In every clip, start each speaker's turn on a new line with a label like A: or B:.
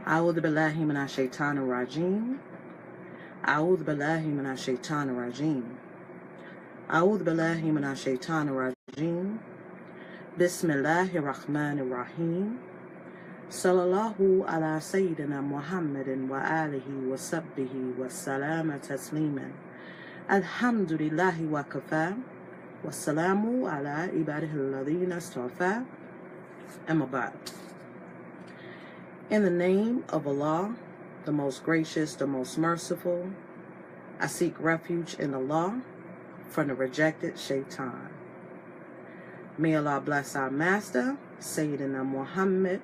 A: أعوذ بالله من الشيطان الرجيم. أعوذ بالله من الشيطان الرجيم. أعوذ بالله من الشيطان الرجيم. بسم الله الرحمن الرحيم. صلى الله على سيدنا محمد وآله وصحبه وسلم تسليما. الحمد لله وكفى والسلام على عباده الذين اصطفى. أما بعد. In the name of Allah, the most gracious, the most merciful, I seek refuge in Allah from the rejected shaitan. May Allah bless our master, Sayyidina Muhammad,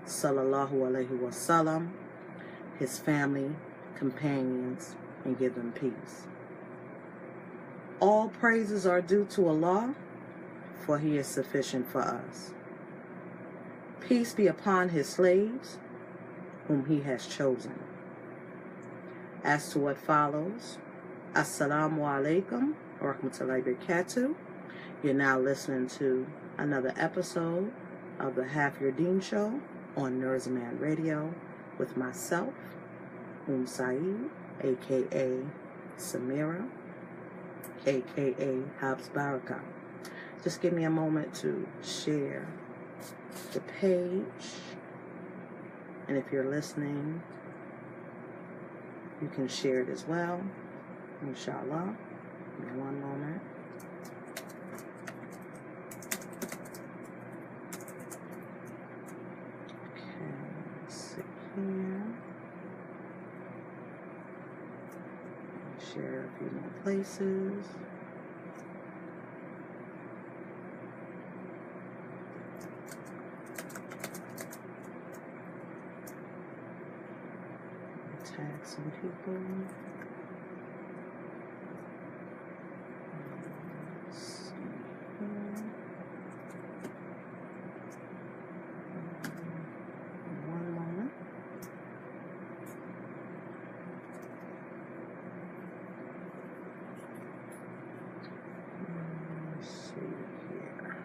A: sallallahu alaihi wasallam, his family, companions, and give them peace. All praises are due to Allah, for He is sufficient for us. Peace be upon His slaves, whom He has chosen. As to what follows, Assalamu alaikum wa rahmatullahi wa barakatuh. You're now listening to another episode of the Half Your Deen Show on NZR Radio with myself, Saeed, aka Samira, aka Habs Baraka. Just give me a moment to share the page, and if you're listening, you can share it as well, inshallah. Give me one moment. Okay, let's see here. Share a few more places. Tag some people. Let's see here. One moment. Let's see here.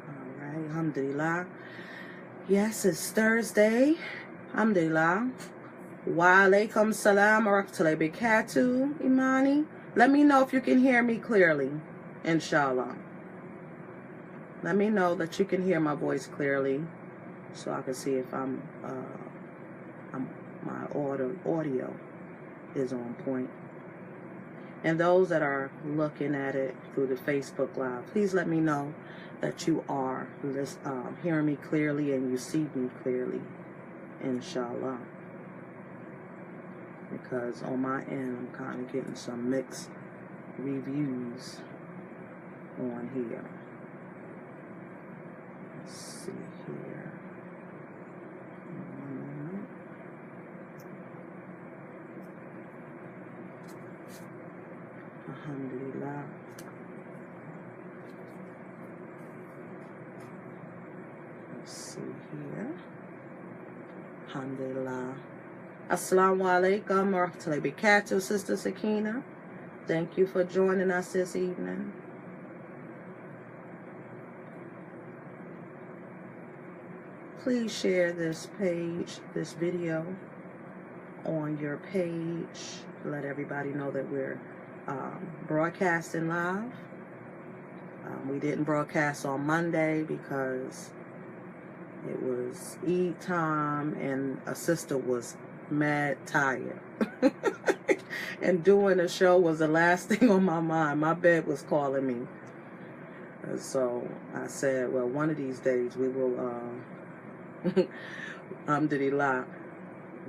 A: All right, alhamdulillah. Yes, it's Thursday. Alhamdulillah. Wa alaikum salam wa rahmatullahi wa barakatuh, Imani. Let me know if you can hear me clearly, inshallah. Let me know that you can hear my voice clearly, so I can see if my audio is on point. And those that are looking at it through the Facebook Live, please let me know that you are hearing me clearly and you see me clearly, inshallah. Because on my end, I'm kind of getting some mixed reviews on here. Let's see here. Alhamdulillah. Let's see here. Alhamdulillah. Assalamu alaikum wa rahmatullahi wa barakatuh, Sister Sakina. Thank you for joining us this evening. Please share this page, this video on your page. Let everybody know that we're broadcasting live. We didn't broadcast on Monday because it was Eid time and a sister was mad tired. And doing a show was the last thing on my mind. My bed was calling me. And so I said, well, one of these days we will, alhamdulillah,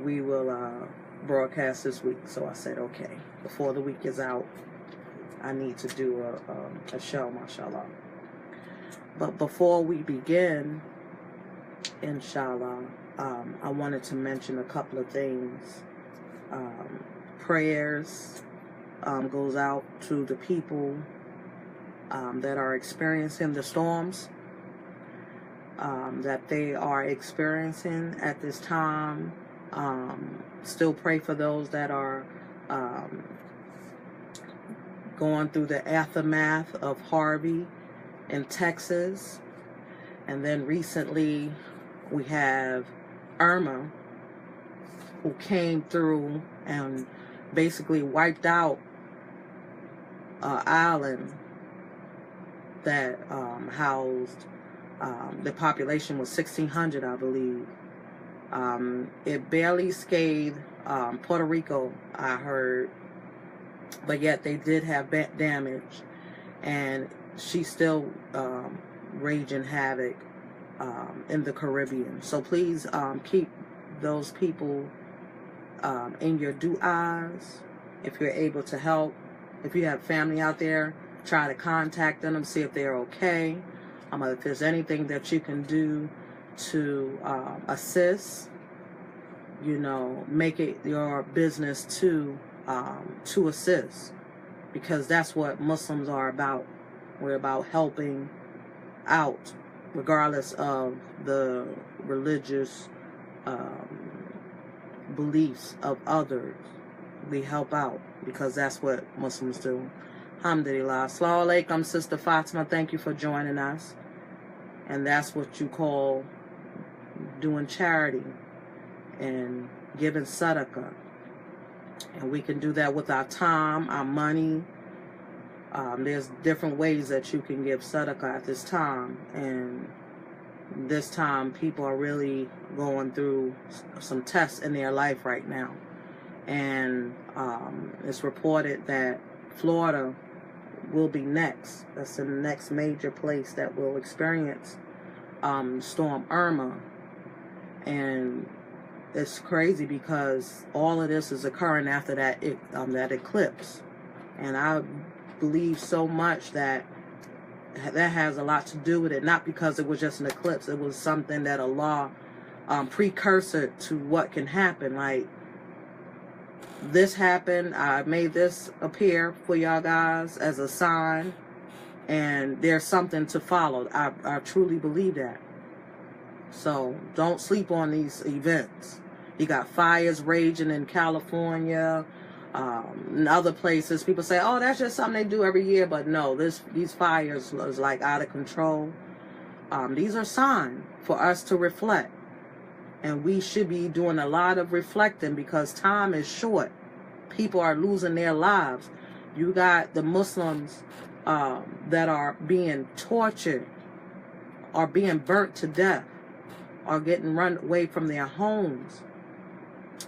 A: we will broadcast this week. So I said, okay, before the week is out, I need to do a show, mashallah. But before we begin, inshallah, I wanted to mention a couple of things. Prayers goes out to the people that are experiencing the storms that they are experiencing at this time. Still pray for those that are going through the aftermath of Harvey in Texas. And then recently we have Irma, who came through and basically wiped out an island that housed, the population was 1,600, I believe. It barely scathed Puerto Rico, I heard, but yet they did have damage, and she's still raging havoc in the Caribbean. So please keep those people in your due eyes. If you're able to help, if you have family out there, try to contact them, see if they're okay. If there's anything that you can do to assist, make it your business to assist, because that's what Muslims are about. We're about helping out, regardless of the religious beliefs of others. We help out because that's what Muslims do. Alhamdulillah. Assalamu alaikum, Sister Fatima. Thank you for joining us. And that's what you call doing charity and giving sadaqah. And we can do that with our time, our money. There's different ways that you can give sadaqah at this time. And this time, people are really going through some tests in their life right now. And it's reported that Florida will be next. That's the next major place that will experience Storm Irma. And it's crazy because all of this is occurring after that that eclipse. And I believe so much that has a lot to do with it. Not because it was just an eclipse. It was something that Allah precursor to what can happen. Like, this happened. I made this appear for y'all guys as a sign, and there's something to follow. I truly believe that. So don't sleep on these events. You got fires raging in California, and other places. People say, oh, that's just something they do every year. But no, these fires is like out of control. These are signs for us to reflect. And we should be doing a lot of reflecting because time is short. People are losing their lives. You got the Muslims that are being tortured, are being burnt to death, are getting run away from their homes.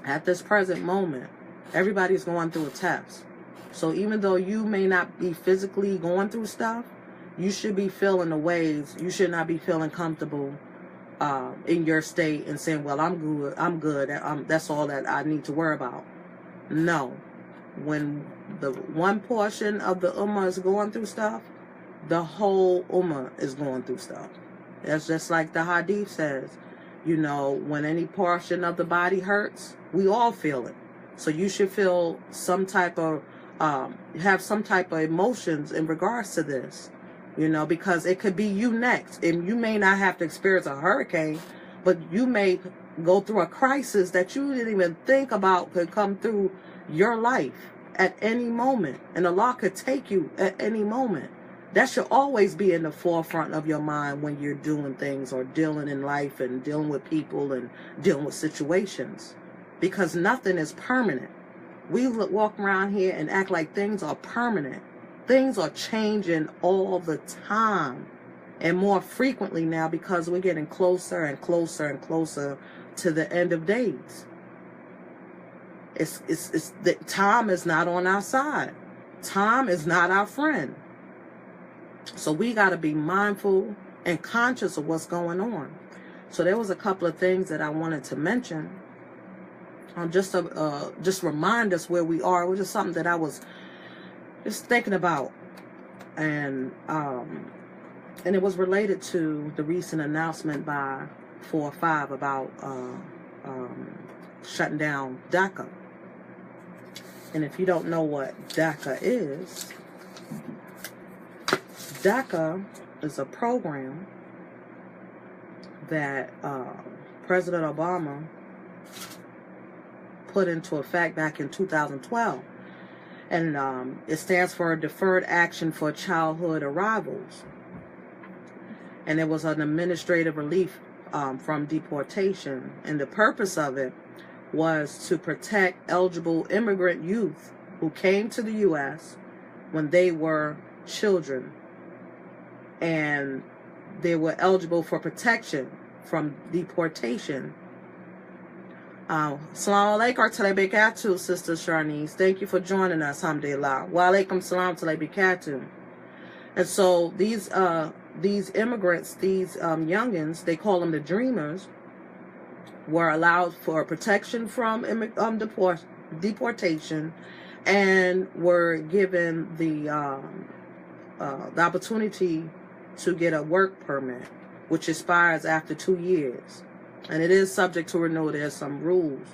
A: At this present moment, everybody's going through a test. So even though you may not be physically going through stuff, you should be feeling the waves. You should not be feeling comfortable in your state and saying, well, I'm good, that's all that I need to worry about. No. When the one portion of the ummah is going through stuff, the whole ummah is going through stuff. That's just like the hadith says, when any portion of the body hurts, we all feel it. So you should feel some type of, have some type of emotions in regards to this. Because it could be you next. And you may not have to experience a hurricane, but you may go through a crisis that you didn't even think about could come through your life at any moment. And Allah could take you at any moment. That should always be in the forefront of your mind when you're doing things or dealing in life and dealing with people and dealing with situations. Because nothing is permanent. We walk around here and act like things are permanent. Things are changing all the time and more frequently now because we're getting closer and closer and closer to the end of days. It's the time is not on our side. Time is not our friend. So we got to be mindful and conscious of what's going on. So there was a couple of things that I wanted to mention. Just remind us where we are. It was just something that I was just thinking about, and it was related to the recent announcement by 4 or 5 about shutting down DACA. And if you don't know what DACA is a program that President Obama put into effect back in 2012. And it stands for Deferred Action for Childhood Arrivals. and it was an administrative relief from deportation. And the purpose of it was to protect eligible immigrant youth who came to the U.S. when they were children, and they were eligible for protection from deportation. Assalamu alaikum wa barakatuh, Sister Sharnice. Thank you for joining us, alhamdulillah. Wa alaikum salam wa barakatuh. And so these immigrants, these youngins, they call them the dreamers, were allowed for protection from deportation, and were given the opportunity to get a work permit, which expires after 2 years. And it is subject to renewal. There's some rules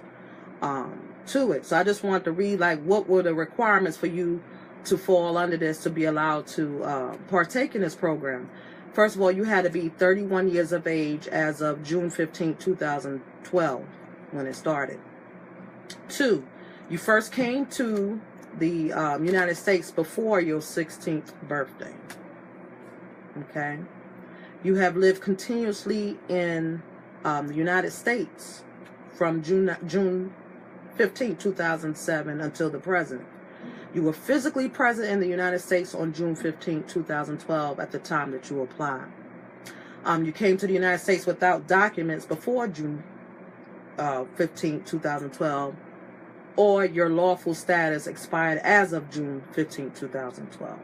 A: to it. So I just want to read, like, what were the requirements for you to fall under this, to be allowed to partake in this program. First of all, you had to be 31 years of age as of June 15, 2012, when it started. 2, you first came to the United States before your 16th birthday. Okay? You have lived continuously in the United States from June 15, 2007 until the present. You were physically present in the United States on June 15, 2012 at the time that you applied. You came to the United States without documents before June 15, 2012, or your lawful status expired as of June 15, 2012.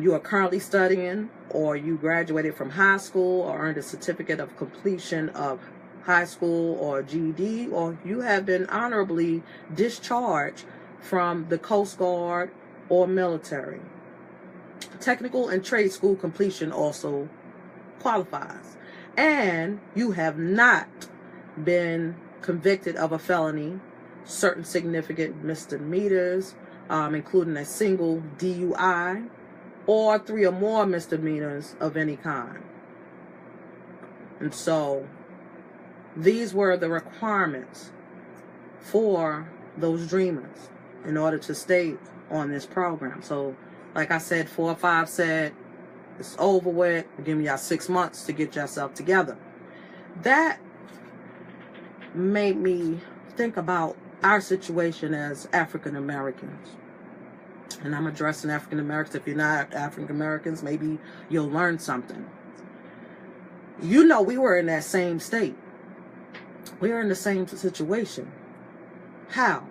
A: You are currently studying, or you graduated from high school, or earned a certificate of completion of high school or GED, or you have been honorably discharged from the Coast Guard or military. Technical and trade school completion also qualifies. And you have not been convicted of a felony, certain significant misdemeanors, including a single DUI, or 3 or more misdemeanors of any kind. And so these were the requirements for those dreamers in order to stay on this program. So, like I said, 4 or 5 said, it's over with. Give me y'all 6 months to get yourself together. That made me think about our situation as African Americans. And I'm addressing African Americans. If you're not African Americans, maybe you'll learn something. You know, we were in that same state. We were in the same situation. How?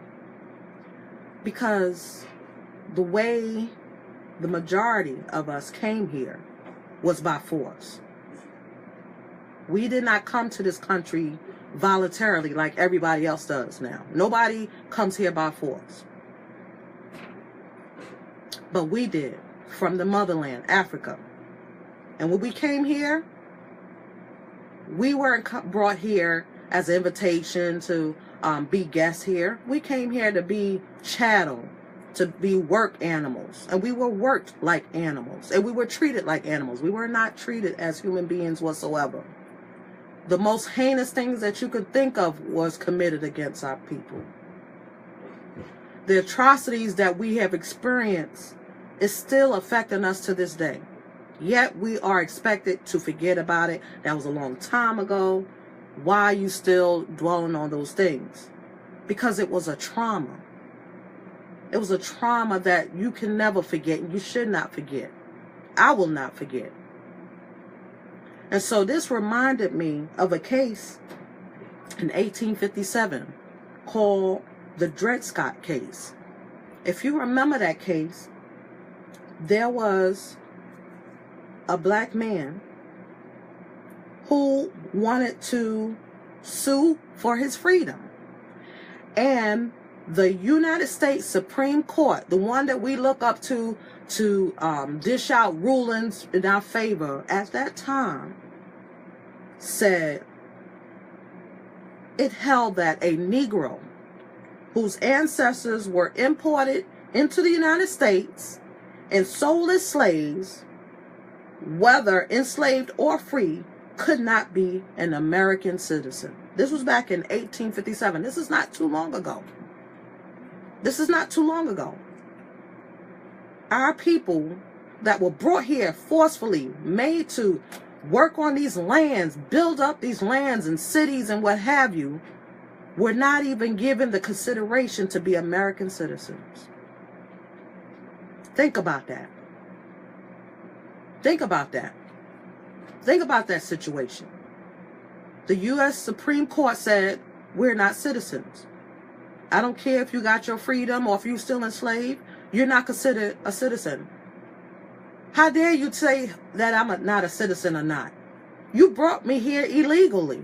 A: Because the way the majority of us came here was by force. We did not come to this country voluntarily like everybody else does now. Nobody comes here by force. But we did, from the motherland, Africa. And when we came here, we weren't brought here as an invitation to be guests here. We came here to be chattel, to be work animals. And we were worked like animals. And we were treated like animals. We were not treated as human beings whatsoever. The most heinous things that you could think of was committed against our people. The atrocities that we have experienced is still affecting us to this day. Yet we are expected to forget about it. That was a long time ago. Why are you still dwelling on those things? Because it was a trauma. It was a trauma that you can never forget, and you should not forget. I will not forget. And so this reminded me of a case in 1857 called the Dred Scott case. If you remember that case, there was a black man who wanted to sue for his freedom. And the United States Supreme Court, the one that we look up to dish out rulings in our favor at that time, said it held that a Negro whose ancestors were imported into the United States and sold as slaves, whether enslaved or free, could not be an American citizen. This was back in 1857. This is not too long ago. This is not too long ago. Our people that were brought here forcefully, made to work on these lands, build up these lands and cities and what have you, were not even given the consideration to be American citizens. Think about that. Think about that. Think about that situation. The U.S. Supreme Court said, we're not citizens. I don't care if you got your freedom or if you're still enslaved, you're not considered a citizen. How dare you say that I'm not a citizen or not? You brought me here illegally.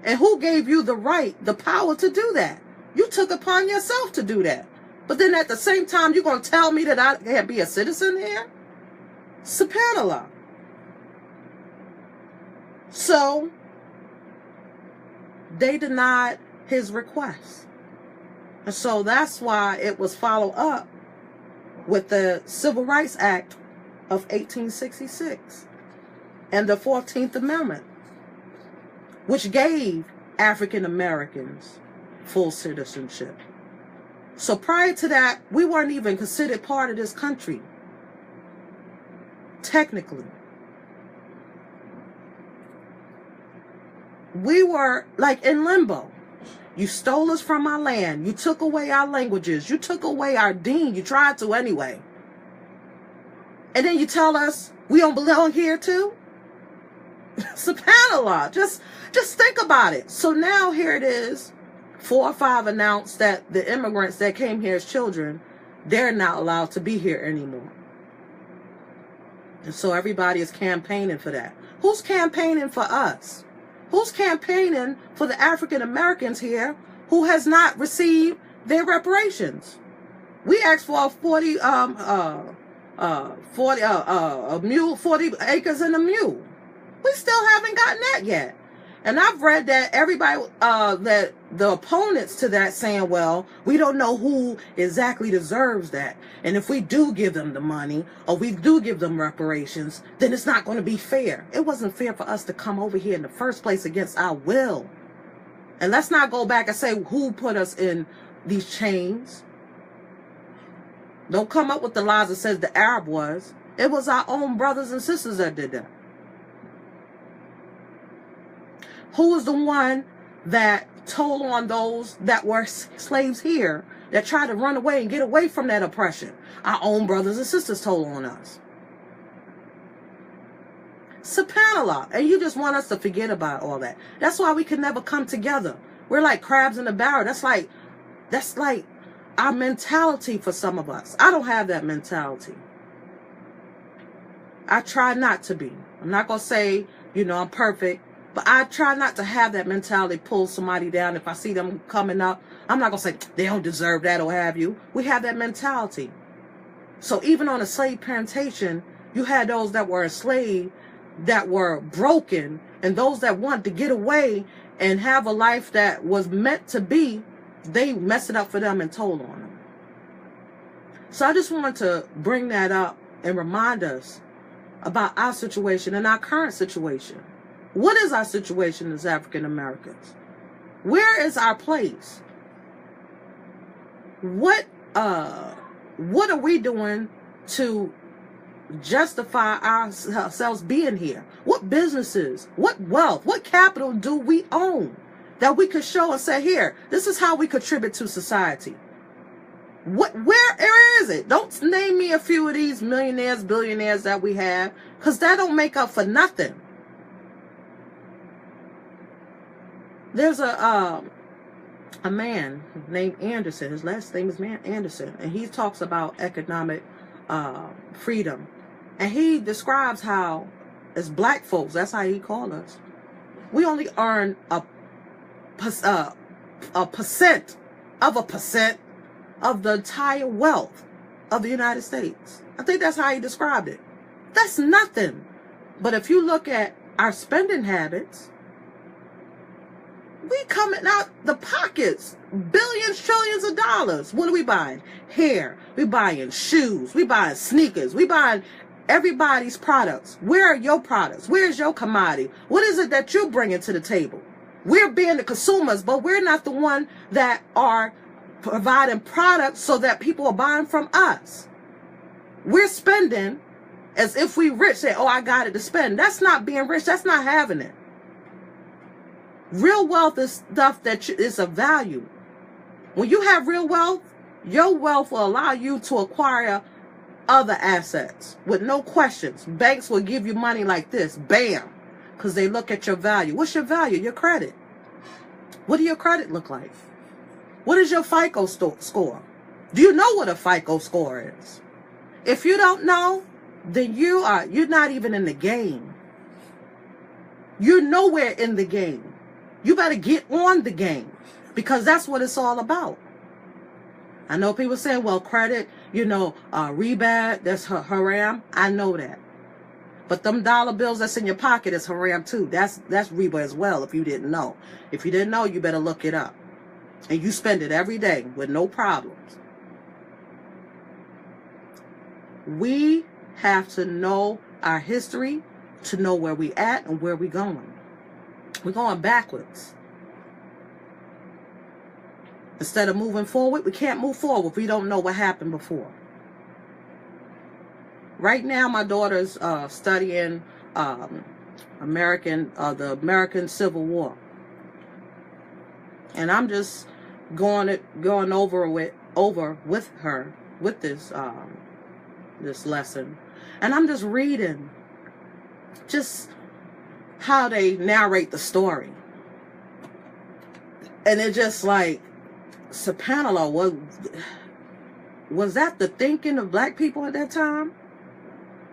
A: And who gave you the right, the power to do that? You took upon yourself to do that. But then at the same time, you're going to tell me that I can't be a citizen here? SubhanAllah. So, they denied his request. And so that's why it was followed up with the Civil Rights Act of 1866 and the 14th Amendment, which gave African Americans full citizenship. So prior to that, we weren't even considered part of this country, technically. We were like in limbo. You stole us from our land. You took away our languages. You took away our deen. You tried to anyway. And then you tell us we don't belong here too? SubhanAllah. Just think about it. So now here it is. 4 or 5 announced that the immigrants that came here as children, they're not allowed to be here anymore. And so everybody is campaigning for that. Who's campaigning for us? Who's campaigning for the African Americans here who has not received their reparations? We asked for 40 acres and a mule. We still haven't gotten that yet. And I've read that everybody, that the opponents to that saying, well, we don't know who exactly deserves that. And if we do give them the money or we do give them reparations, then it's not going to be fair. It wasn't fair for us to come over here in the first place against our will. And let's not go back and say who put us in these chains. Don't come up with the lies that says the Arab was. It was our own brothers and sisters that did that. Who was the one that told on those that were slaves here that tried to run away and get away from that oppression? Our own brothers and sisters told on us. SubhanAllah. And you just want us to forget about all that. That's why we can never come together. We're like crabs in a barrel. That's like our mentality for some of us. I don't have that mentality. I try not to be. I'm not going to say, I'm perfect. But I try not to have that mentality pull somebody down. If I see them coming up, I'm not going to say they don't deserve that or have you. We have that mentality. So even on a slave plantation, you had those that were enslaved, that were broken, and those that wanted to get away and have a life that was meant to be, they messed it up for them and told on them. So I just wanted to bring that up and remind us about our situation and our current situation. What is our situation as African Americans? Where is our place? What are we doing to justify ourselves being here? What businesses, what wealth, what capital do we own that we could show and say, here, this is how we contribute to society? Where is it? Don't name me a few of these millionaires, billionaires that we have, because that don't make up for nothing. There's a man named Anderson. His last name is Anderson, and he talks about economic freedom, and he describes how, as black folks, that's how he called us, we only earn a percent of the entire wealth of the United States. I think that's how he described it. That's nothing. But if you look at our spending habits, we coming out the pockets, billions, trillions of dollars. What are we buying? Hair. We buying shoes. We buying sneakers. We buying everybody's products. Where are your products? Where's your commodity? What is it that you're bringing to the table? We're being the consumers, but we're not the one that are providing products so that people are buying from us. We're spending As if we rich, say, oh, I got it to spend. That's not being rich. That's not having it. Real wealth is stuff that is of value. When you have real wealth, your wealth will allow you to acquire other assets with no questions. Banks will give you money like this, bam, because they look at your value. What's your value? Your credit. What do your credit look like? What is your FICO score? Do you know what a FICO score is? If you don't know, then you're not even in the game. You're nowhere in the game. You better get on the game, because that's what it's all about. I know people say, well, credit, riba, that's haram. I know that. But them dollar bills that's in your pocket is haram too. That's riba as well, if you didn't know. If you didn't know, you better look it up. And you spend it every day with no problems. We have to know our history to know where we at and where we going. We're going backwards. Instead of moving forward, we can't move forward if we don't know what happened before. Right now, my daughter's studying the American Civil War, and I'm just going over with her with this this lesson, and I'm just reading just how they narrate the story, and it's just like, subhanAllah, was that the thinking of black people at that time?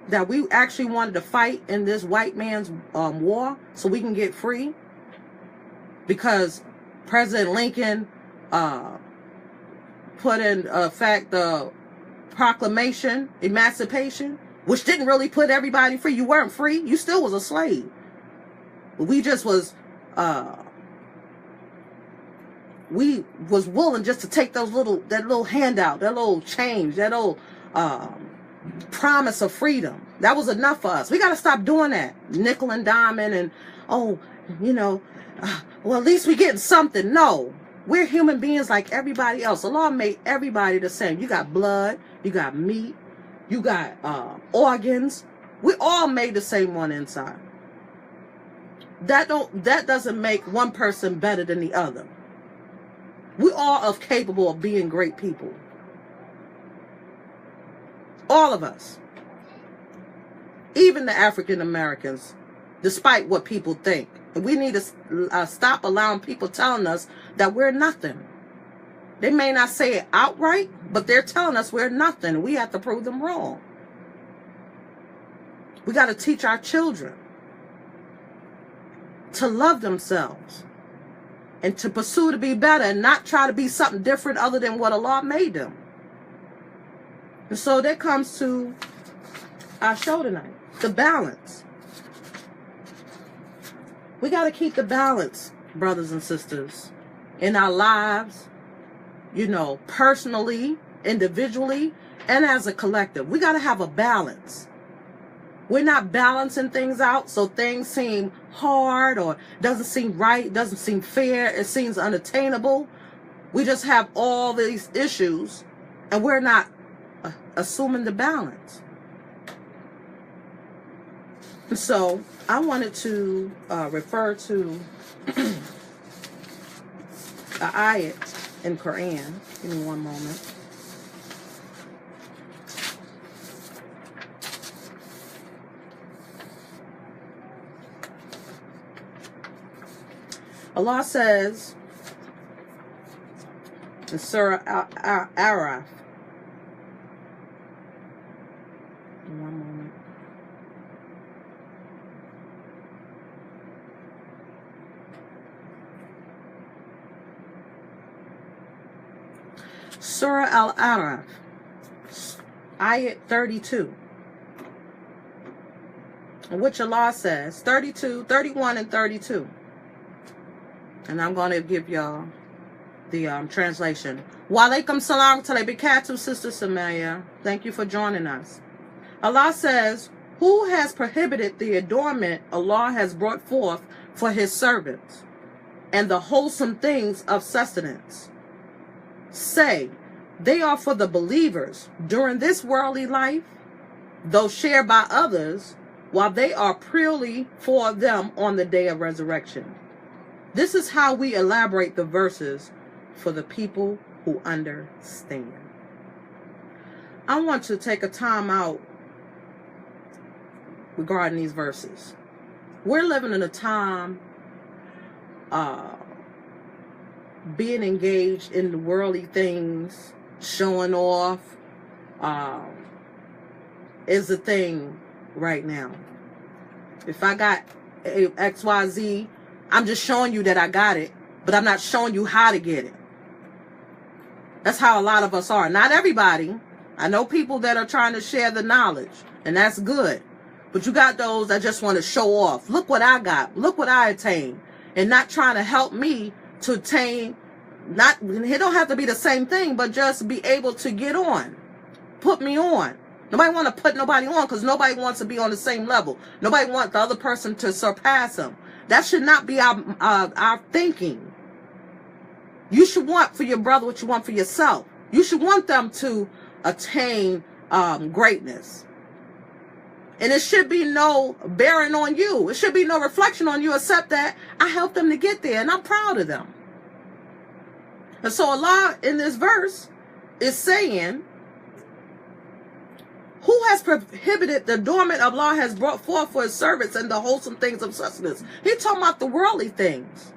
A: That we actually wanted to fight in this white man's war so we can get free? Because President Lincoln put in effect the proclamation, emancipation, which didn't really put everybody free. You weren't free. You still was a slave. We just was we was willing just to take that little handout, that little change, that little promise of freedom. That was enough for us. We got to stop doing that. Nickel and diamond and, well, at least we getting something. No, we're human beings like everybody else. Allah made everybody the same. You got blood, you got meat, you got organs. We all made the same one inside. That doesn't make one person better than the other. We all are capable of being great people. All of us. Even the African Americans, despite what people think. We need to stop allowing people telling us that we're nothing. They may not say it outright, but they're telling us we're nothing. We have to prove them wrong. We got to teach our children to love themselves and to pursue to be better and not try to be something different other than what Allah made them. And so that comes to our show tonight, the balance. We got to keep the balance, brothers and sisters, in our lives, personally, individually, and as a collective. We got to have a balance. We're not balancing things out, so things seem hard or doesn't seem right, doesn't seem fair, it seems unattainable. We just have all these issues, and we're not assuming the balance. And so I wanted to refer to an ayat in Quran. Give me one moment. Allah says in Surah Al-Araf, one moment. Surah Al-Araf, ayat 32, in which Allah says, 31 and 32. And I'm going to give y'all the translation. Wa alaikum salam wa barakatuh, Sister Samaya. Thank you for joining us. Allah says, who has prohibited the adornment Allah has brought forth for his servants and the wholesome things of sustenance? Say, they are for the believers during this worldly life, though shared by others, while they are purely for them on the day of resurrection. This is how we elaborate the verses for the people who understand. I want to take a time out regarding these verses. We're living in a time being engaged in the worldly things, showing off, is a thing right now. If I got a XYZ, I'm just showing you that I got it, but I'm not showing you how to get it. That's how a lot of us are. Not everybody. I know people that are trying to share the knowledge, and that's good. But you got those that just want to show off. Look what I got. Look what I attained. And not trying to help me to attain, it don't have to be the same thing, but just be able to get on. Put me on. Nobody want to put nobody on because nobody wants to be on the same level. Nobody wants the other person to surpass them. That should not be our thinking. You should want for your brother what you want for yourself. You should want them to attain greatness. And it should be no bearing on you. It should be no reflection on you except that I helped them to get there and I'm proud of them. And so Allah in this verse is saying, who has prohibited the adornment Allah has brought forth for his servants and the wholesome things of sustenance? He's talking about the worldly things.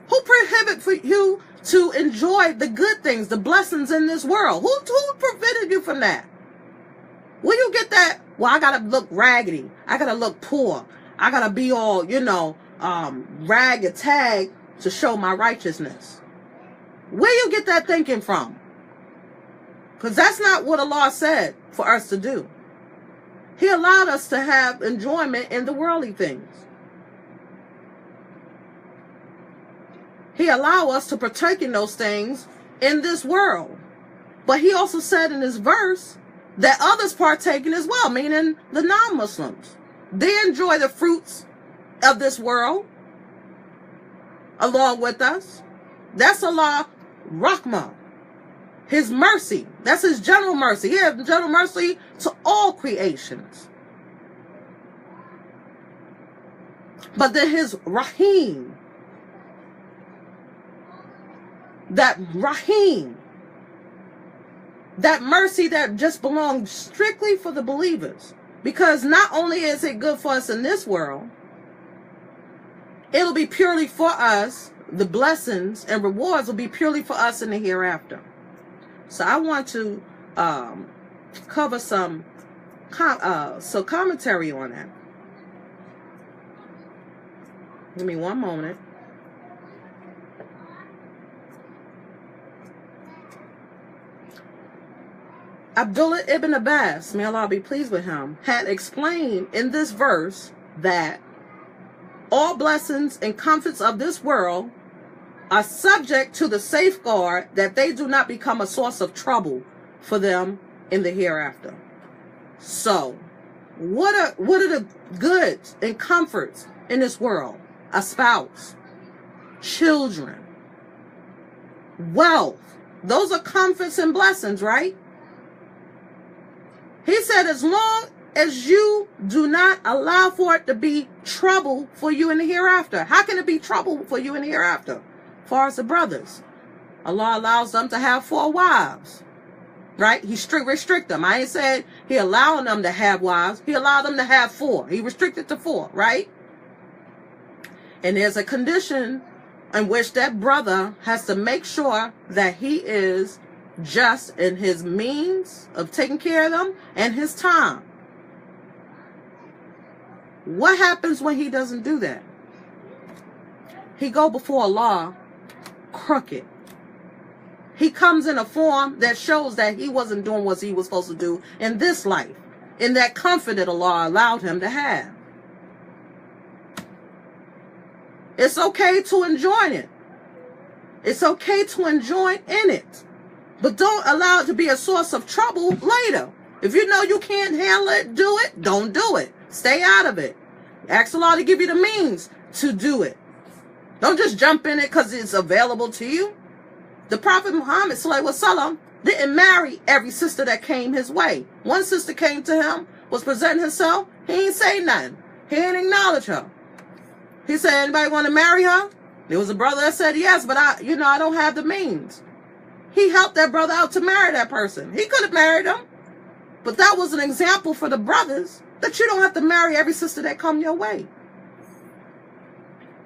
A: Who prohibited for you to enjoy the good things, the blessings in this world? Who prevented you from that? Where you get that? Well, I gotta look raggedy. I gotta look poor. I gotta be all, rag and tag to show my righteousness. Where you get that thinking from? Because that's not what Allah said for us to do. He allowed us to have enjoyment in the worldly things. He allowed us to partake in those things in this world. But he also said in this verse that others partake in as well, meaning the non-Muslims. They enjoy the fruits of this world along with us. That's Allah Rahmah, his mercy. That's his general mercy. He has general mercy to all creations. But then his Rahim, that Rahim, that mercy that just belongs strictly for the believers. Because not only is it good for us in this world, it'll be purely for us. The blessings and rewards will be purely for us in the hereafter. So I want to cover some commentary on that. Give me one moment. Abdullah ibn Abbas, may Allah be pleased with him, had explained in this verse that all blessings and comforts of this world are subject to the safeguard that they do not become a source of trouble for them in the hereafter. So, what are the goods and comforts in this world? A spouse, children, wealth. Those are comforts and blessings, right? He said, as long as you do not allow for it to be trouble for you in the hereafter. How can it be trouble for you in the hereafter? As far as the brothers, Allah allows them to have 4 wives, right? He restrict them. I ain't said he allowing them to have wives. He allowed them to have 4. He restricted to 4, right? And there's a condition in which that brother has to make sure that he is just in his means of taking care of them and his time. What happens when he doesn't do that? He go before Allah crooked. He comes in a form that shows that he wasn't doing what he was supposed to do in this life, in that comfort that Allah allowed him to have. It's okay to enjoy it. It's okay to enjoy in it. But don't allow it to be a source of trouble later. If you know you can't handle it, do it. Don't do it. Stay out of it. Ask Allah to give you the means to do it. Don't just jump in it because it's available to you. The Prophet Muhammad sallallahu alaihi wasallam, didn't marry every sister that came his way. One sister came to him, was presenting herself. He ain't say nothing. He didn't acknowledge her. He said, anybody want to marry her? There was a brother that said yes, but I don't have the means. He helped that brother out to marry that person. He could have married him. But that was an example for the brothers that you don't have to marry every sister that come your way.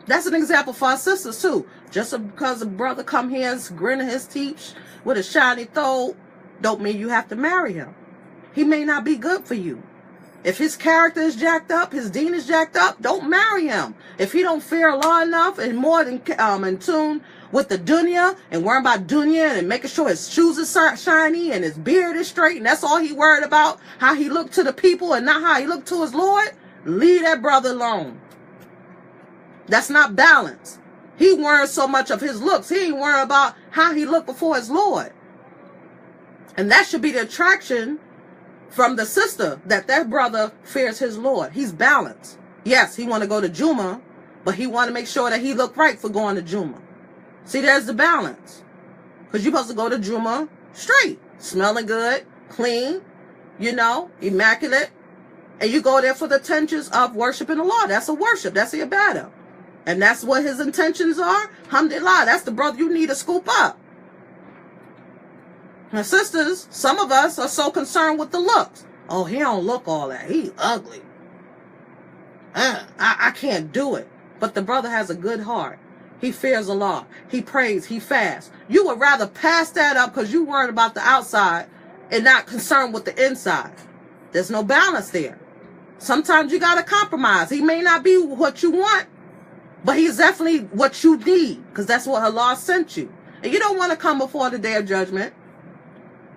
A: That's an example for our sisters too. Just because a brother come here and grinning his teeth with a shiny throat, don't mean you have to marry him. He may not be good for you. If his character is jacked up, his deen is jacked up, don't marry him. If he don't fear Allah enough and more than in tune with the dunya and worrying about dunya and making sure his shoes are shiny and his beard is straight and that's all he worried about, how he looked to the people and not how he looked to his Lord, leave that brother alone. That's not balance. He worried so much of his looks. He ain't worried about how he looked before his Lord. And that should be the attraction from the sister, that brother fears his Lord. He's balanced. Yes, he want to go to Juma, but he want to make sure that he look right for going to Juma. See, there's the balance. Because you're supposed to go to Juma straight, smelling good, clean, immaculate. And you go there for the intentions of worshiping Allah. That's a worship. That's a ibadah. And that's what his intentions are. Alhamdulillah, that's the brother you need to scoop up. Now, sisters, some of us are so concerned with the looks. Oh, he don't look all that. He ugly. I can't do it. But the brother has a good heart. He fears Allah. He prays. He fasts. You would rather pass that up because you worried about the outside and not concerned with the inside. There's no balance there. Sometimes you got to compromise. He may not be what you want, but he's definitely what you need because that's what Allah sent you. And you don't want to come before the day of judgment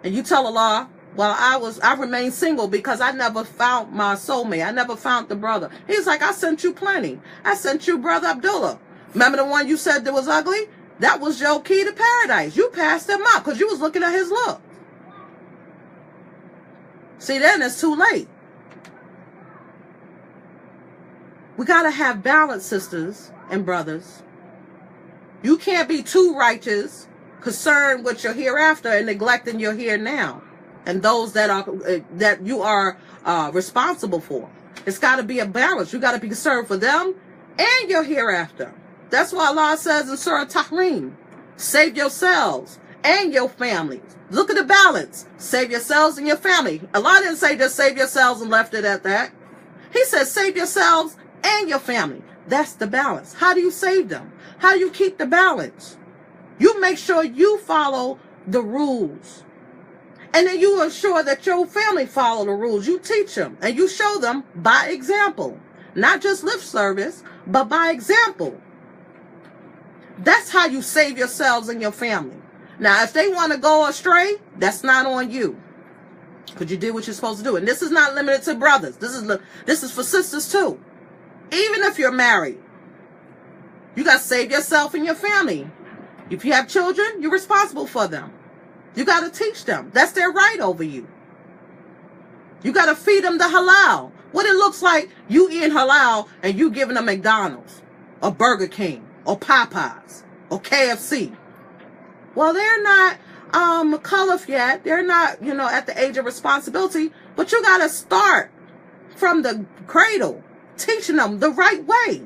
A: and you tell Allah, well, I remained single because I never found my soulmate. I never found the brother. He's like, I sent you plenty. I sent you brother Abdullah. Remember the one you said that was ugly? That was your key to paradise. You passed him up because you was looking at his look. See, then it's too late. We got to have balance, sisters and brothers. You can't be too righteous, concerned with your hereafter and neglecting your here now and those that you are responsible for. It's got to be a balance. You got to be concerned for them and your hereafter. That's why Allah says in Surah Tahrim, save yourselves and your families. Look at the balance. Save yourselves and your family. Allah didn't say just save yourselves and left it at that. He said save yourselves and your family. That's the balance. How do you save them? How do you keep the balance? You make sure you follow the rules. And then you ensure that your family follow the rules. You teach them and you show them by example. Not just lip service, but by example. That's how you save yourselves and your family. Now, if they want to go astray, that's not on you. Because you did what you're supposed to do. And this is not limited to brothers. This is for sisters too. Even if you're married, you got to save yourself and your family. If you have children, you're responsible for them. You got to teach them. That's their right over you. You got to feed them the halal. What it looks like, you eating halal and you giving them McDonald's or Burger King or Popeyes or KFC. Well, they're not mukallaf yet. They're not, at the age of responsibility. But you got to start from the cradle, teaching them the right way.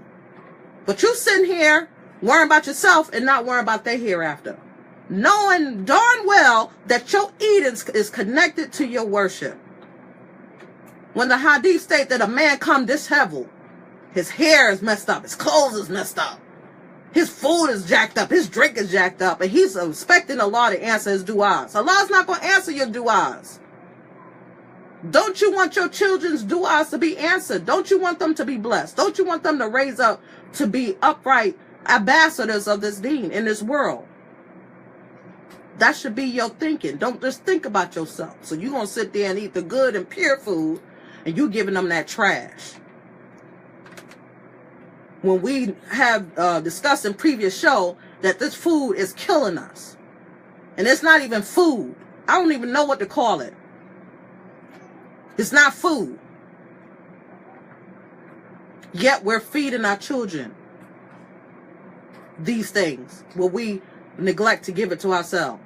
A: But you sitting here worrying about yourself and not worrying about their hereafter. Knowing darn well that your eating is connected to your worship. When the hadith state that a man come disheveled, his hair is messed up, his clothes is messed up, his food is jacked up, his drink is jacked up, and he's expecting Allah to answer his du'as. Allah's not going to answer your du'as. Don't you want your children's du'as to be answered? Don't you want them to be blessed? Don't you want them to raise up to be upright ambassadors of this deen in this world? That should be your thinking. Don't just think about yourself. So you're going to sit there and eat the good and pure food, and you giving them that trash. When we have discussed in previous show that this food is killing us. And it's not even food. I don't even know what to call it. It's not food. Yet we're feeding our children these things. Will we neglect to give it to ourselves?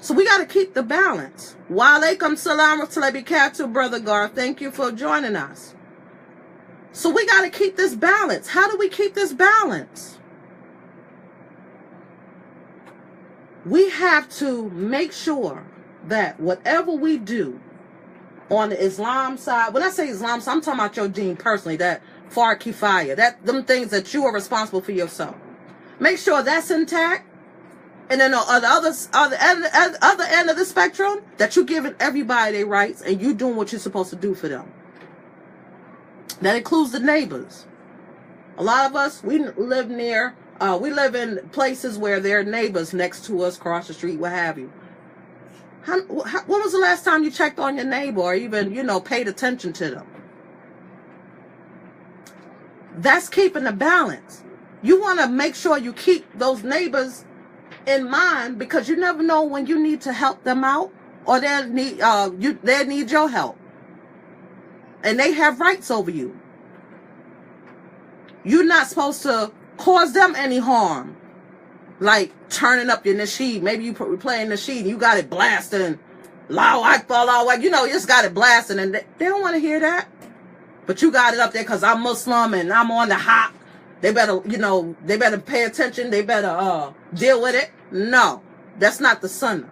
A: So we got to keep the balance. Wa alaikum salam wa barakatuh, Brother Gar. Thank you for joining us. So we got to keep this balance. How do we keep this balance? We have to make sure that whatever we do on the Islam side, when I say Islam side, I'm talking about your deen personally, that far kifaya, them things that you are responsible for yourself. Make sure that's intact. And then on the other end of the spectrum, that you're giving everybody their rights and you doing what you're supposed to do for them. That includes the neighbors. A lot of us, we live in places where there are neighbors next to us, across the street, what have you. When was the last time you checked on your neighbor or even, paid attention to them? That's keeping the balance. You want to make sure you keep those neighbors in mind, because you never know when you need to help them out or they need your help. And they have rights over you. You're not supposed to cause them any harm. Like turning up your nasheed. Maybe you playing nasheed and you got it blasting. Allahu Akbar, Allahu Akbar. You just got it blasting and they don't want to hear that. But you got it up there because I'm Muslim and I'm on the hop. They better, they better pay attention. They better deal with it. No, that's not the sunnah.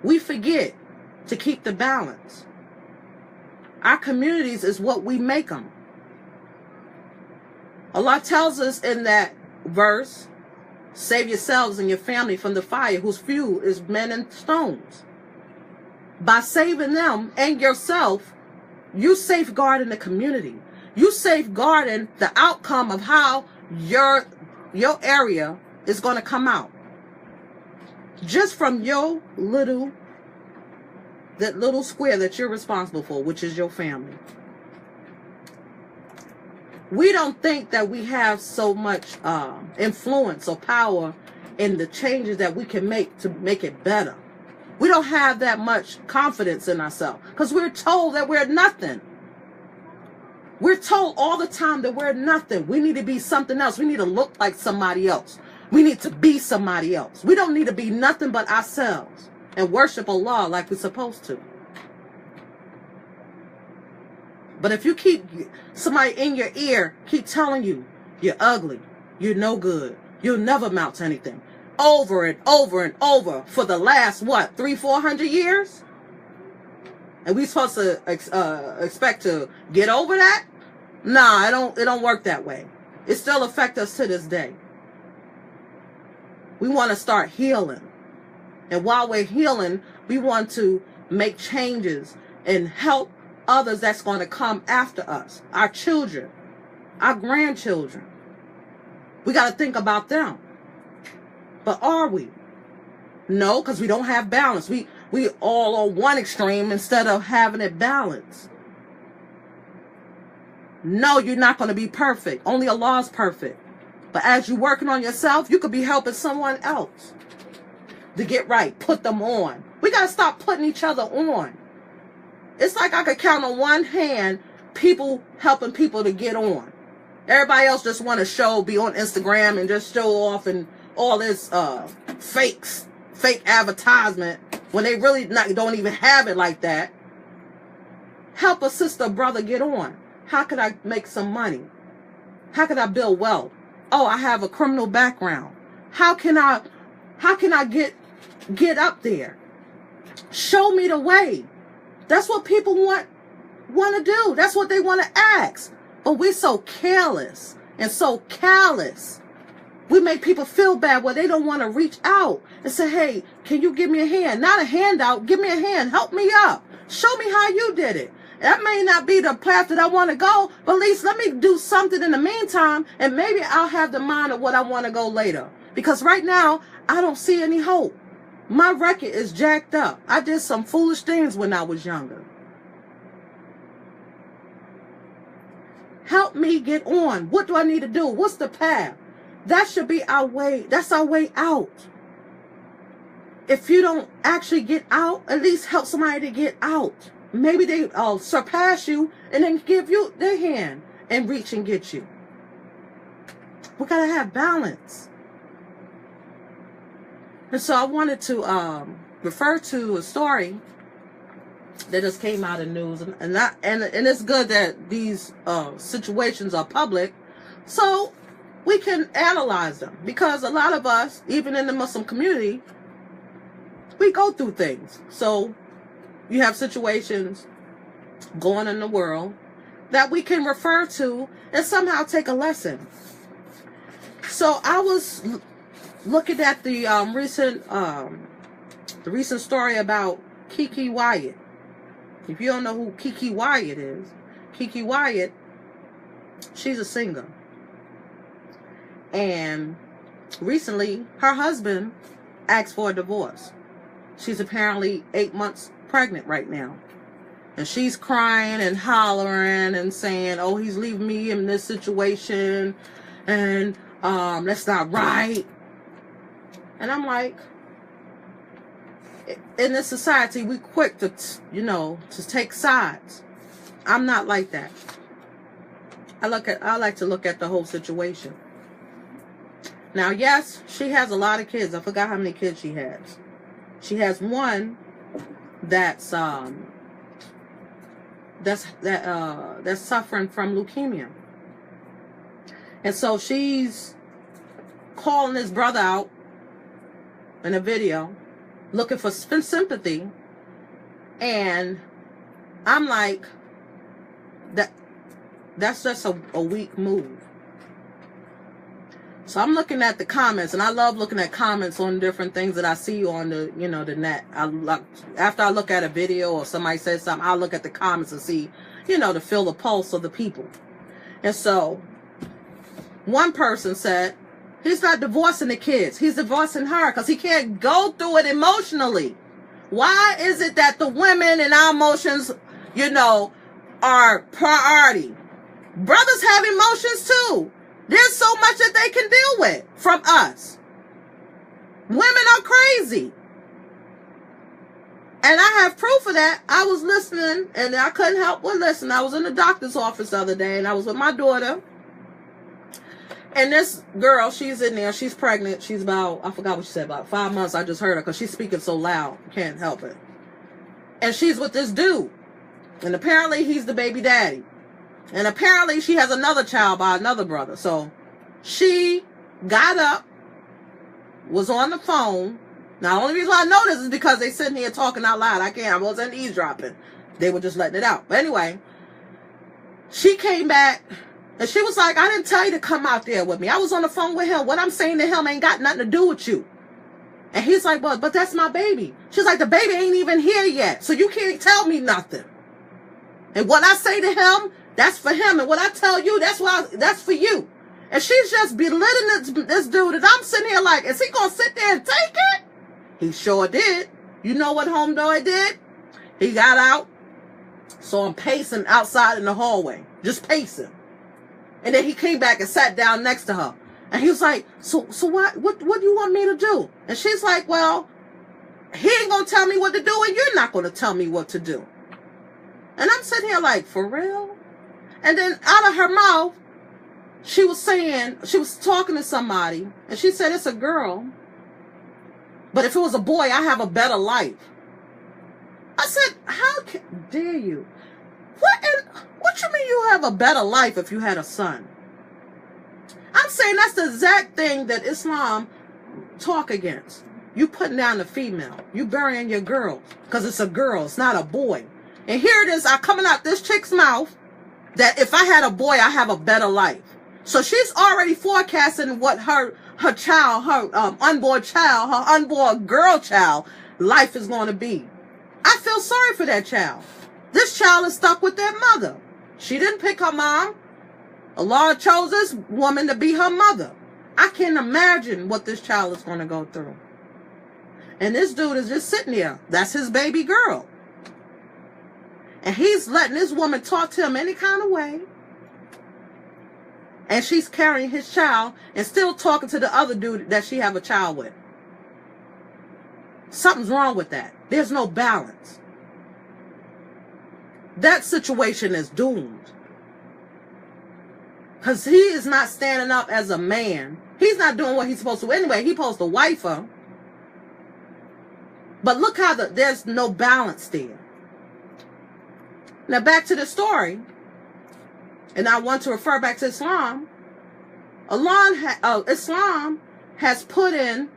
A: We forget to keep the balance. Our communities is what we make them. Allah tells us in that verse, save yourselves and your family from the fire whose fuel is men and stones. By saving them and yourself, you safeguarding the community. You safeguarding the outcome of how your area is going to come out. Just from your little square that you're responsible for, which is your family. We don't think that we have so much influence or power in the changes that we can make to make it better. We don't have that much confidence in ourselves because we're told that we're nothing. We're told all the time that we're nothing. We need to be something else. We need to look like somebody else. We need to be somebody else. We don't need to be nothing but ourselves and worship Allah like we're supposed to. But if you keep somebody in your ear, keep telling you, you're ugly, you're no good, you'll never amount to anything, over and over and over for the last, 300-400 years? And we supposed to expect to get over that? Nah, it don't work that way. It still affects us to this day. We want to start healing. And while we're healing, we want to make changes and help others that's going to come after us. Our children, our grandchildren. We got to think about them. But are we? No, because we don't have balance. We all on one extreme instead of having it balanced. No, you're not going to be perfect. Only Allah is perfect. But as you're working on yourself, you could be helping someone else to get right. Put them on. We got to stop putting each other on. It's like I could count on one hand people helping people to get on. Everybody else just want to be on Instagram and just show off and all this fake advertisement when they really don't even have it like that. Help a sister, brother get on. How could I make some money? How could I build wealth? Oh, I have a criminal background. How can I get up there? Show me the way. That's what people want to do. That's what they want to ask. But we're so careless and so callous. We make people feel bad where they don't want to reach out and say, hey, can you give me a hand? Not a handout. Give me a hand. Help me up. Show me how you did it. That may not be the path that I want to go, but at least let me do something in the meantime, and maybe I'll have the mind of what I want to go later. Because right now, I don't see any hope. My record is jacked up. I did some foolish things when I was younger. Help me get on. What do I need to do? What's the path? That should be our way. That's our way out. If you don't actually get out, at least help somebody to get out. Maybe they surpass you and then give you their hand and reach and get you. We got to have balance. And so I wanted to refer to a story that just came out of news, and it's good that these situations are public, so we can analyze them, because a lot of us, even in the Muslim community, we go through things. So you have situations going in the world that we can refer to and somehow take a lesson. So I was looking at the recent story about Kiki Wyatt. If you don't know who Kiki Wyatt is, Kiki Wyatt, she's a singer. And recently, her husband asked for a divorce. She's apparently 8 months pregnant right now. And she's crying and hollering and saying, oh, he's leaving me in this situation. And that's not right. And I'm like, in this society, we quick to, to take sides. I'm not like that. I like to look at the whole situation. Now, yes, she has a lot of kids. I forgot how many kids she has. She has one that's suffering from leukemia. And so she's calling his brother out in a video, looking for sympathy. And I'm like, that's just a weak move. So I'm looking at the comments, and I love looking at comments on different things that I see on the, the net. After I look at a video or somebody says something, I'll look at the comments and see, to feel the pulse of the people. And so one person said, he's not divorcing the kids. He's divorcing her because he can't go through it emotionally. Why is it that the women and our emotions, are priority? Brothers have emotions too. There's so much that they can deal with from us. Women are crazy. And I have proof of that. I was listening, and I couldn't help but listen. I was in the doctor's office the other day, and I was with my daughter. And this girl, she's in there. She's pregnant. She's about, I forgot what she said, about 5 months. I just heard her because she's speaking so loud. Can't help it. And she's with this dude. And apparently he's the baby daddy. And apparently she has another child by another brother. So she got up, was on the phone. Now, the only reason why I know this is because they sitting here talking out loud. I wasn't eavesdropping. They were just letting it out. But anyway, she came back and she was like, I didn't tell you to come out there with me. I was on the phone with him. What I'm saying to him ain't got nothing to do with you. And he's like, but that's my baby. She's like, the baby ain't even here yet. So you can't tell me nothing. And what I say to him, that's for him. And what I tell you, that's for you. And she's just belittling this dude. And I'm sitting here like, is he going to sit there and take it? He sure did. You know what homeboy did? He got out. So I'm pacing outside in the hallway. Just pacing. And then he came back and sat down next to her. And he was like, so what do you want me to do? And she's like, well, he ain't going to tell me what to do, and you're not going to tell me what to do. And I'm sitting here like, for real? And then out of her mouth, she was talking to somebody, and she said, it's a girl. But if it was a boy, I have a better life. I said, how dare you? What you mean you have a better life if you had a son? I'm saying that's the exact thing that Islam talk against. You putting down the female. You burying your girls because it's a girl. It's not a boy. And here it is coming out this chick's mouth that if I had a boy, I have a better life. So she's already forecasting what her child, her unborn girl child life is going to be. I feel sorry for that child. This child is stuck with their mother. She didn't pick her mom. Allah chose this woman to be her mother. I can't imagine what this child is going to go through. And this dude is just sitting there. That's his baby girl. And he's letting this woman talk to him any kind of way. And she's carrying his child and still talking to the other dude that she have a child with. Something's wrong with that. There's no balance. That situation is doomed. Because he is not standing up as a man. He's not doing what he's supposed to. Anyway, he's supposed to wife her. But look how there's no balance there. Now back to the story. And I want to refer back to Islam. Islam has put in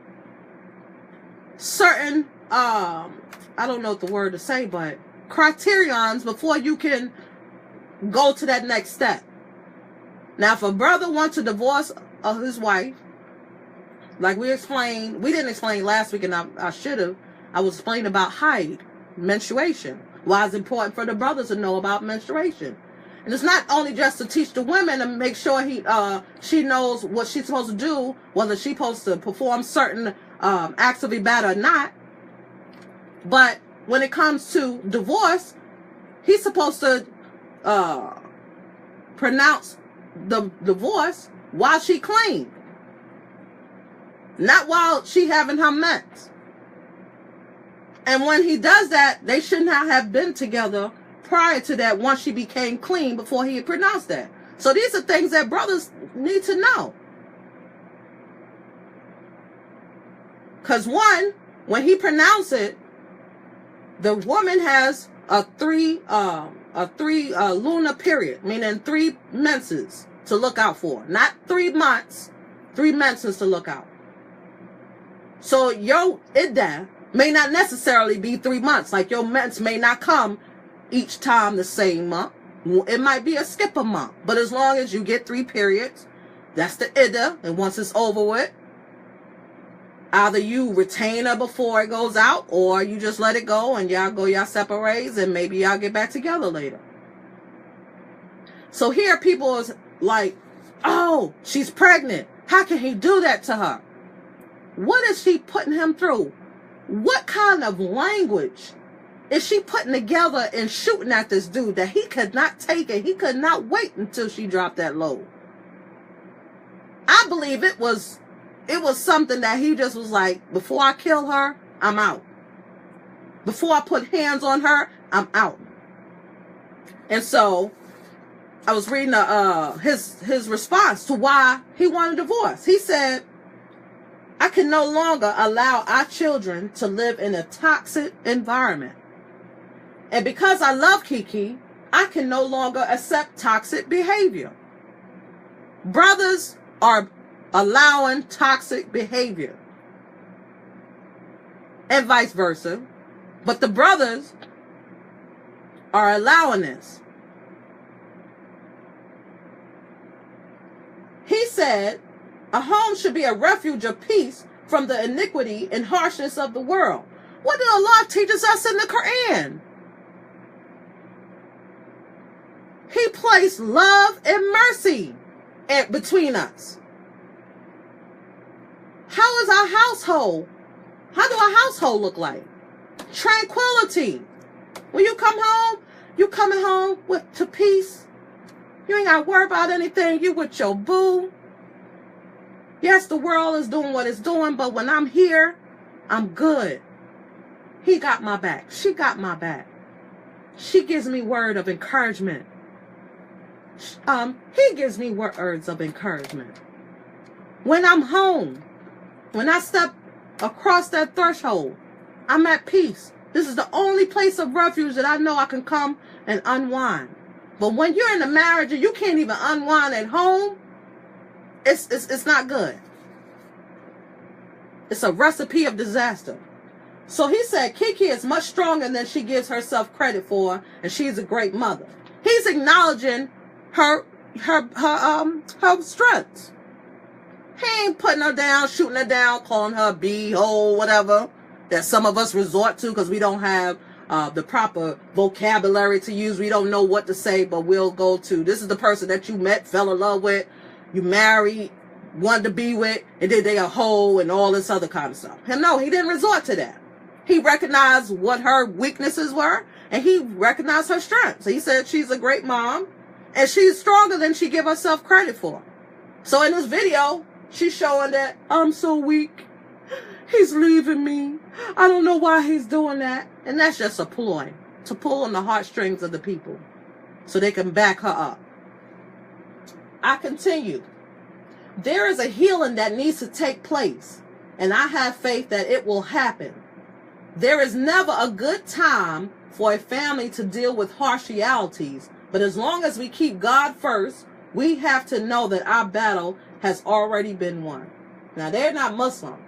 A: certain, I don't know what the word to say, but criterions before you can go to that next step. Now, if a brother wants to divorce his wife, like we explained, we didn't explain last week, and I should have. I was explaining about Hayd, menstruation. Why it's important for the brothers to know about menstruation. And it's not only just to teach the women and make sure she knows what she's supposed to do, whether she's supposed to perform certain acts of ibadah or not. But when it comes to divorce, he's supposed to pronounce the divorce while she clean, not while she having her mens. And when he does that, they should not have been together prior to that once she became clean before he had pronounced that. So these are things that brothers need to know. Because one, when he pronounced it, the woman has a three lunar period, meaning 3 menses to look out for. Not 3 months, 3 menses to look out. So your iddah may not necessarily be 3 months. Like your mens may not come each time the same month. It might be a skip a month. But as long as you get 3 periods, that's the iddah. And once it's over with, either you retain her before it goes out, or you just let it go and y'all go y'all separate ways, and maybe y'all get back together later. So here people is like, oh, she's pregnant. How can he do that to her? What is she putting him through? What kind of language is she putting together and shooting at this dude that he could not take it? He could not wait until she dropped that load. I believe it was something that he just was like, before I kill her, I'm out. Before I put hands on her, I'm out. And so I was reading his response to why he wanted a divorce. He said, I can no longer allow our children to live in a toxic environment. And because I love Kiki, I can no longer accept toxic behavior. Brothers are allowing toxic behavior. And vice versa. But the brothers are allowing this. He said, a home should be a refuge of peace from the iniquity and harshness of the world. What did Allah teaches us in the Quran? He placed love and mercy between us. How is our household? How do our household look like? Tranquility. When you come home, you coming home to peace. You ain't got to worry about anything. You with your boo. Yes, the world is doing what it's doing, but when I'm here, I'm good. He got my back. She got my back. She gives me word of encouragement. He gives me words of encouragement. When I'm home, when I step across that threshold, I'm at peace. This is the only place of refuge that I know I can come and unwind. But when you're in a marriage and you can't even unwind at home, it's not good. It's a recipe of disaster. So he said Kiki is much stronger than she gives herself credit for, and she's a great mother. He's acknowledging her strengths. He ain't putting her down, shooting her down, calling her a b-hole, whatever that some of us resort to because we don't have the proper vocabulary to use. We don't know what to say, but we'll go to, this is the person that you met, fell in love with, you married, wanted to be with, and then they a hoe and all this other kind of stuff. And no, he didn't resort to that. He recognized what her weaknesses were, and he recognized her strengths. He said she's a great mom, and she's stronger than she give herself credit for. So in this video, she's showing that I'm so weak. He's leaving me. I don't know why he's doing that. And that's just a ploy to pull on the heartstrings of the people so they can back her up. I continue. There is a healing that needs to take place, and I have faith that it will happen. There is never a good time for a family to deal with harsh realities, but as long as we keep God first, we have to know that our battle has already been won. Now, they're not Muslim,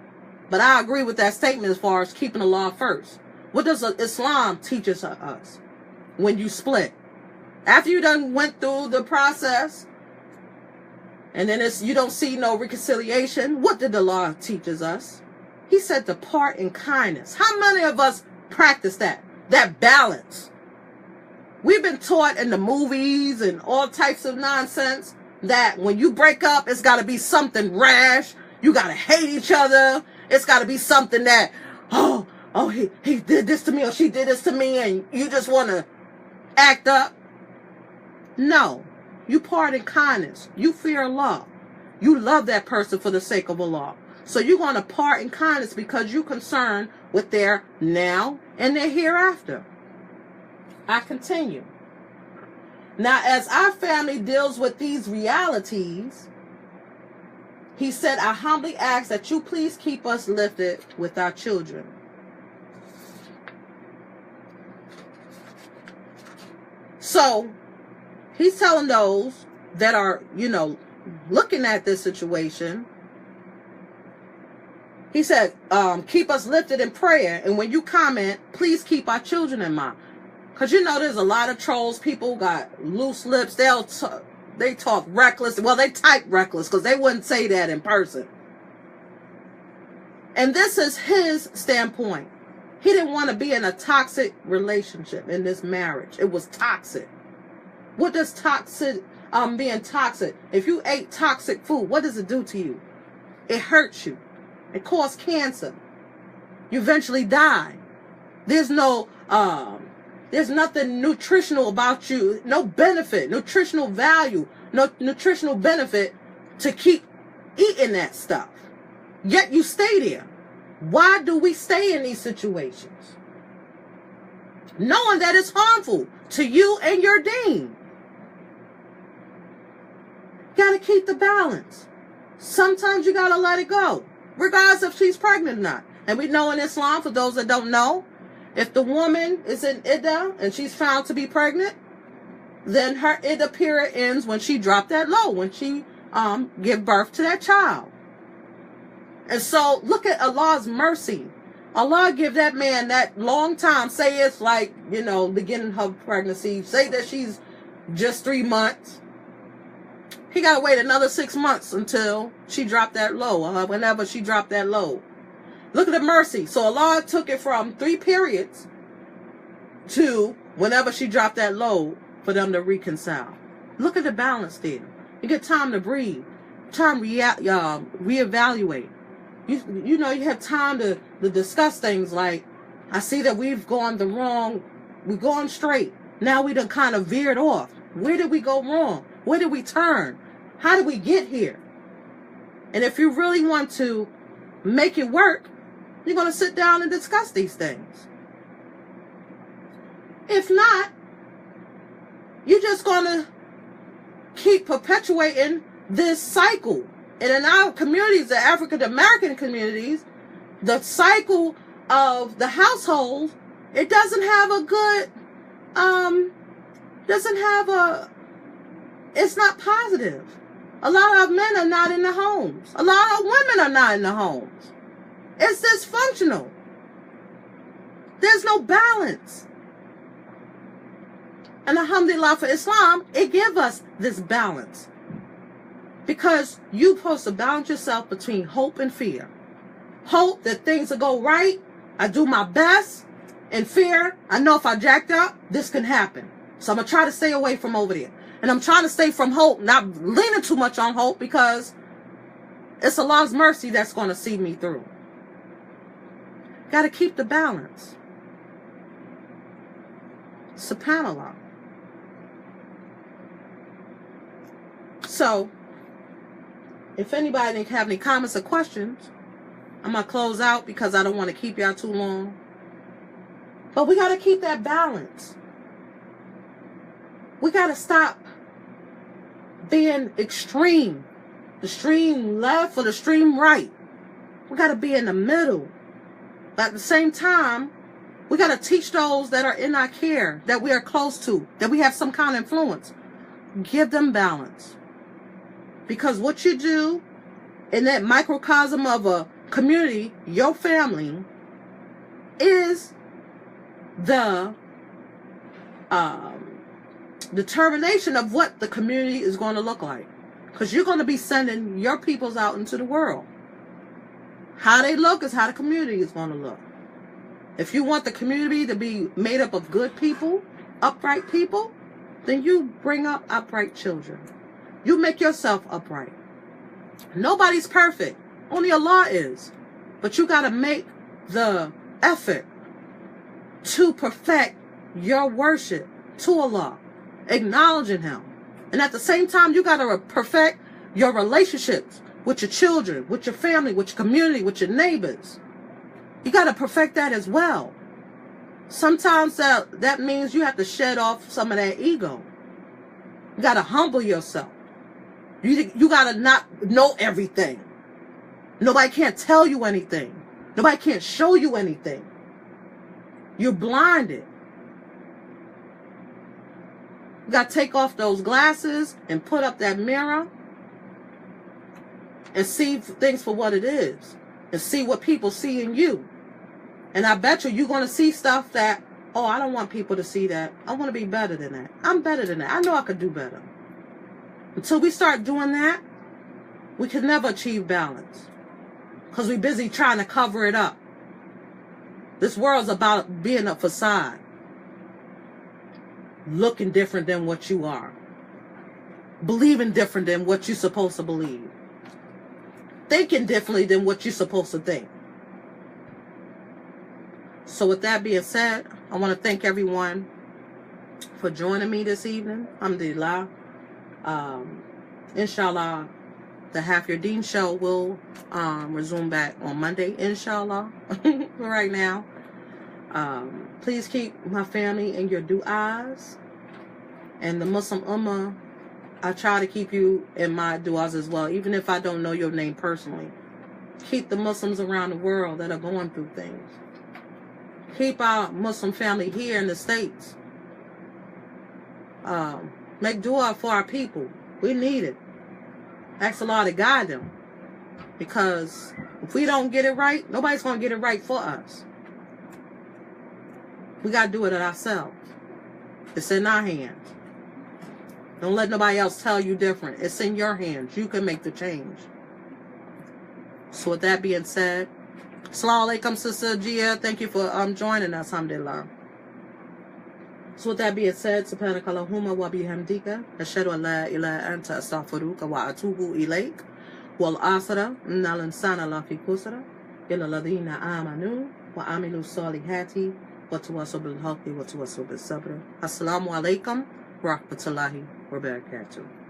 A: but I agree with that statement as far as keeping the law first. What does Islam teach us when you split? After you done went through the process, and then you don't see no reconciliation, what did the law teaches us? He said to part in kindness. How many of us practice that? That balance. We've been taught in the movies and all types of nonsense that when you break up, it's got to be something rash. You got to hate each other. It's got to be something that, oh, he did this to me or she did this to me, and you just want to act up. No. You part in kindness. You fear Allah. You love that person for the sake of Allah. So you're going to part in kindness because you're concerned with their now and their hereafter. I continue. Now, as our family deals with these realities, he said, I humbly ask that you please keep us lifted with our children. So, he's telling those that are, looking at this situation, he said, keep us lifted in prayer. And when you comment, please keep our children in mind. Because there's a lot of trolls. People got loose lips. They talk reckless. Well, they type reckless because they wouldn't say that in person. And this is his standpoint. He didn't want to be in a toxic relationship in this marriage. It was toxic. What does being toxic? If you ate toxic food, what does it do to you? It hurts you. It causes cancer. You eventually die. There's nothing nutritional about you. No benefit, nutritional value, no nutritional benefit to keep eating that stuff. Yet you stay there. Why do we stay in these situations? Knowing that it's harmful to you and your deen. Got to keep the balance. Sometimes you got to let it go, regardless if she's pregnant or not. And we know in Islam, for those that don't know, if the woman is in iddah and she's found to be pregnant, then her iddah period ends when she dropped that load, when she give birth to that child. And so look at Allah's mercy. Allah give that man that long time. Say it's like, beginning of pregnancy. Say that she's just 3 months. He got to wait another 6 months until she dropped that load, whenever she dropped that load. Look at the mercy. So Allah took it from 3 periods to whenever she dropped that load for them to reconcile. Look at the balance there. You get time to breathe, time to reevaluate. You have time to discuss things like, I see that we're going straight. Now we done kind of veered off. Where did we go wrong? Where did we turn? How did we get here? And if you really want to make it work, you're going to sit down and discuss these things. If not, you're just going to keep perpetuating this cycle. And in our communities, the African American communities, the cycle of the household, it doesn't have a good, it's not positive. A lot of men are not in the homes. A lot of women are not in the homes. It's dysfunctional. There's no balance. And alhamdulillah for Islam, it gives us this balance. Because you're supposed to balance yourself between hope and fear. Hope that things will go right. I do my best. And fear, I know if I jacked up, this can happen. So I'm going to try to stay away from over there. And I'm trying to stay from hope, not leaning too much on hope, because it's Allah's mercy that's going to see me through. Got to keep the balance. SubhanAllah. So, if anybody didn't have any comments or questions, I'm going to close out because I don't want to keep y'all too long. But we got to keep that balance. We got to stop being extreme. The extreme left or the extreme right. We got to be in the middle. But at the same time, We got to teach those that are in our care, that we are close to, that we have some kind of influence. Give them balance. Because what you do in that microcosm of a community, your family, is the determination of what the community is going to look like. Because you're going to be sending your peoples out into the world. How they look is how the community is going to look. If you want the community to be made up of good people, upright people, then you bring up upright children. You make yourself upright. Nobody's perfect. Only Allah is. But you got to make the effort to perfect your worship to Allah, acknowledging Him. And at the same time, you got to perfect your relationships with your children, with your family, with your community, with your neighbors. You got to perfect that as well. Sometimes that means you have to shed off some of that ego. You got to humble yourself. You got to not know everything. Nobody can't tell you anything. Nobody can't show you anything. You're blinded. You got to take off those glasses and put up that mirror and see things for what it is. And see what people see in you. And I bet you're going to see stuff that, oh, I don't want people to see that. I want to be better than that. I'm better than that. I know I could do better. Until we start doing that, we can never achieve balance. Because we're busy trying to cover it up. This world's about being a facade. Looking different than what you are. Believing different than what you're supposed to believe. Thinking differently than what you're supposed to think. So with that being said, I want to thank everyone for joining me this evening. Alhamdulillah. Inshallah, the Half Your Deen show will resume back on Monday, inshallah. Right now. Please keep my family in your du'as. And the Muslim Ummah, I try to keep you in my du'as as well, even if I don't know your name personally. Keep the Muslims around the world that are going through things. Keep our Muslim family here in the States. Make dua for our people. We need it. Ask Allah to guide them. Because if we don't get it right, nobody's going to get it right for us. We got to do it ourselves. It's in our hands. Don't let nobody else tell you different. It's in your hands. You can make the change. So with that being said, Assalamu alaikum, Sister Gia. Thank you for joining us, alhamdulillah. So with that being said, subhanakallahumma wa bihamdika, ashhadu an la ilaha anta astaghfiruka wa atubu ilayk. Wal asra innal insana lafi khusra illa alladhina amanu wa amilu salihati wa tawassaw bil haqqi wa tawassaw bis sabr. Assalamu alaikum wa rahmatullahi wa barakatuh.